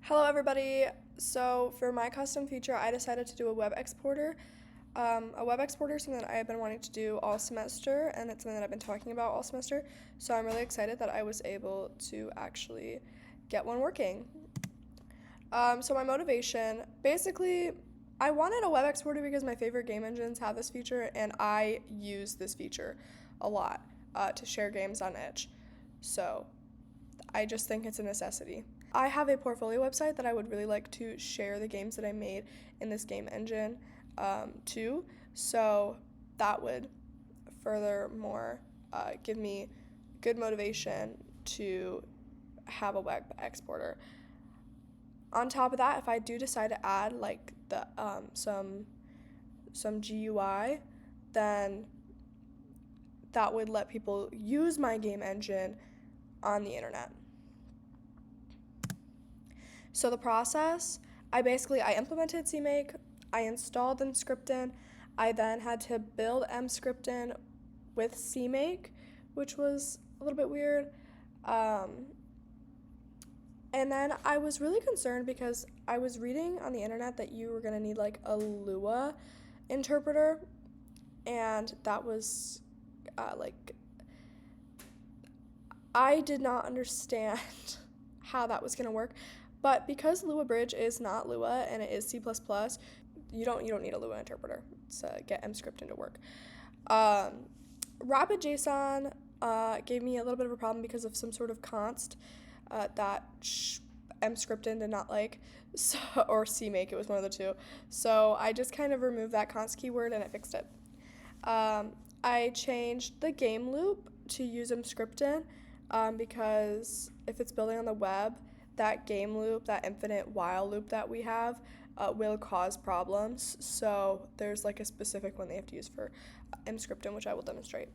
Hello everybody. So for my custom feature, I decided to do a web exporter. A web exporter is something that I have been wanting to do all semester, and it's something that I've been talking about all semester. So I'm really excited that I was able to actually get one working. So my motivation, basically, I wanted a web exporter because my favorite game engines have this feature, and I use this feature a lot to share games on itch. So I just think it's a necessity. I have a portfolio website that I would really like to share the games that I made in this game engine to. So that would furthermore give me good motivation to have a web exporter. On top of that, if I do decide to add like the some GUI, then that would let people use my game engine on the internet. So the process, I implemented CMake, I installed Emscripten, I then had to build Emscripten with CMake, which was a little bit weird. And then I was really concerned because I was reading on the internet that you were going to need like a Lua interpreter, and that was I did not understand how that was going to work. But because Lua Bridge is not Lua and it is C++, you don't need a Lua interpreter to get Emscripten to work. RapidJSON gave me a little bit of a problem because of some sort of const that Emscripten did not like, so, or CMake, it was one of the two. So I just kind of removed that const keyword and it fixed it. I changed the game loop to use Emscripten because if it's building on the web, that game loop, that infinite while loop that we have, will cause problems. So there's like a specific one they have to use for Emscripten, which I will demonstrate.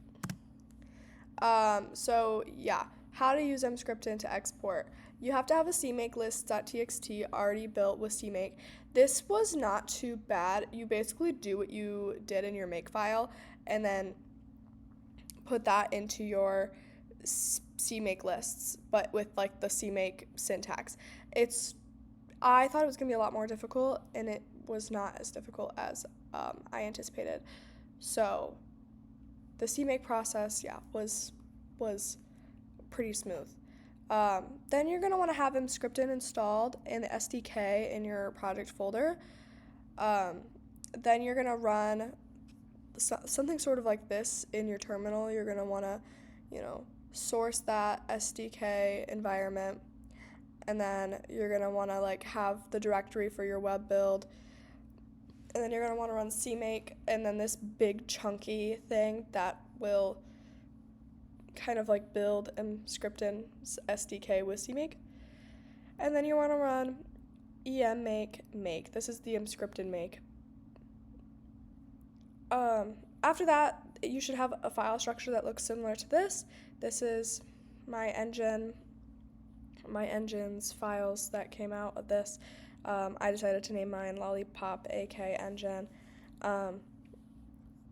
So yeah, how to use Emscripten to export. You have to have a CMake list.txt already built with CMake. This was not too bad. You basically do what you did in your makefile and then put that into your CMake lists, but with like the CMake syntax. I thought it was gonna be a lot more difficult, and it was not as difficult as I anticipated. So the CMake process, was pretty smooth. Then you're gonna want to have Emscripten installed in the SDK in your project folder. Then you're gonna run something sort of like this in your terminal. You're gonna want to, source that SDK environment, and then you're going to want to like have the directory for your web build, and then you're going to want to run CMake, and then this big chunky thing that will kind of like build Emscripten's SDK with CMake, and then you want to run make. This is the Emscripten make. After that, you should have a file structure that looks similar to this. This is my engine's files that came out of this. I decided to name mine Lollipop AK Engine.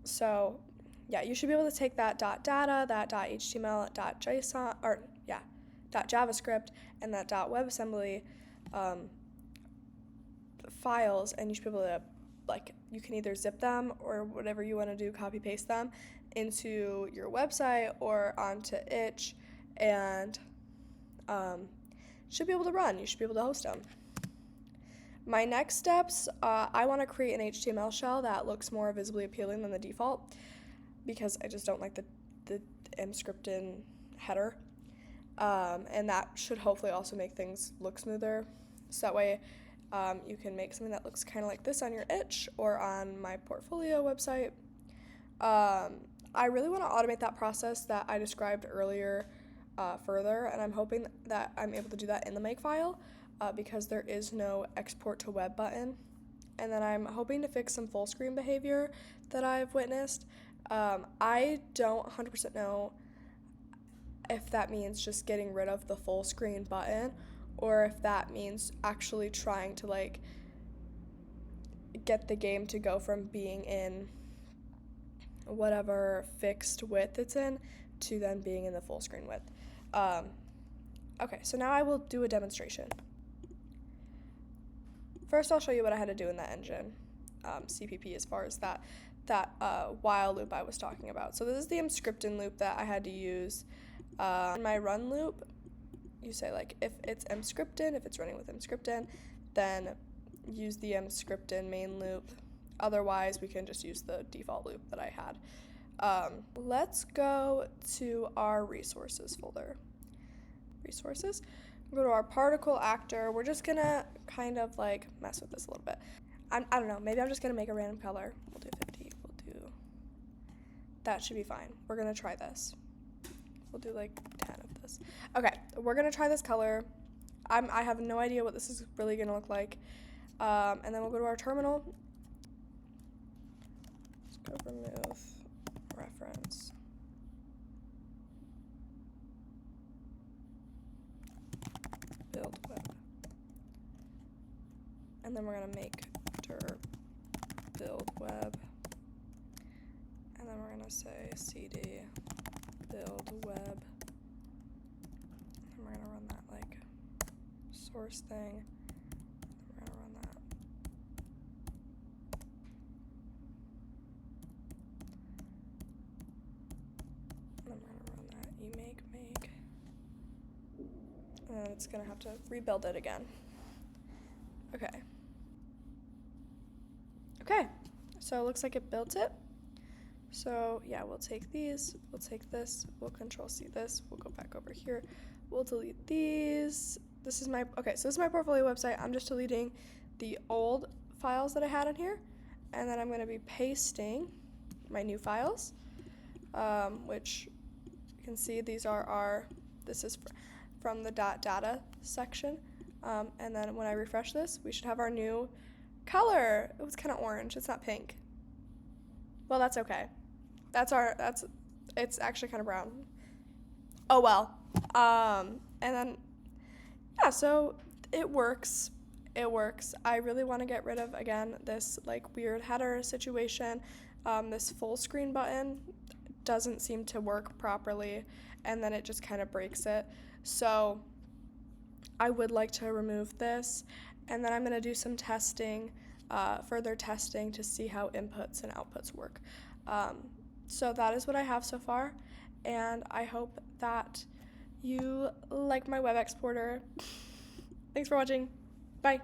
So yeah, you should be able to take that .data, that .html, .json, .javascript, and that .webassembly files, and you should be able to, you can either zip them or whatever you want to do, copy paste them into your website or onto itch, and should be able to run. You should be able to host them. My next steps, I want to create an HTML shell that looks more visibly appealing than the default, because I just don't like the Emscripten header, and that should hopefully also make things look smoother, so that way you can make something that looks kind of like this on your itch or on my portfolio website. I really want to automate that process that I described earlier further, and I'm hoping that I'm able to do that in the makefile because there is no export to web button. And then I'm hoping to fix some full screen behavior that I've witnessed. I don't 100% know if that means just getting rid of the full screen button, or if that means actually trying to like get the game to go from being in whatever fixed width it's in to then being in the full screen width. Okay, so now I will do a demonstration. first I'll show you what I had to do in that engine, CPP, as far as that while loop I was talking about. So this is the mscripten loop that I had to use. In my run loop, you say like if it's mscripten, if it's running with mscripten, then use the mscripten main loop. Otherwise, we can just use the default loop that I had. Let's go to our resources folder. Resources. Go to our particle actor. We're just gonna kind of like mess with this a little bit. I don't know, maybe I'm just gonna make a random color. We'll do 50, that should be fine. We're gonna try this. We'll do like 10 of this. Okay, we're gonna try this color. I have no idea what this is really gonna look like. And then we'll go to our terminal. Let's go remove reference. Build web. And then we're gonna make dir build web. And then we're gonna say cd build web. And we're gonna run that like source thing. We're gonna run that. And then we're gonna run that emake make. And then it's gonna have to rebuild it again. Okay. Okay, so it looks like it built it. So yeah, we'll take these, we'll take this, we'll Control-C this, we'll go back over here, we'll delete these. This is my, okay, so this is my portfolio website. I'm just deleting the old files that I had in here, and then I'm gonna be pasting my new files, which you can see these are our, this is from the .data section, and then when I refresh this, we should have our new color. It was kind of orange, it's not pink. Well, that's okay. It's actually kind of brown. Oh well. And then, yeah, so it works. It works. I really want to get rid of, again, this like weird header situation. This full screen button doesn't seem to work properly, and then it just kind of breaks it. So I would like to remove this, and then I'm going to do some testing, further testing to see how inputs and outputs work. So that is what I have so far, and I hope that you like my web exporter. Thanks for watching. Bye.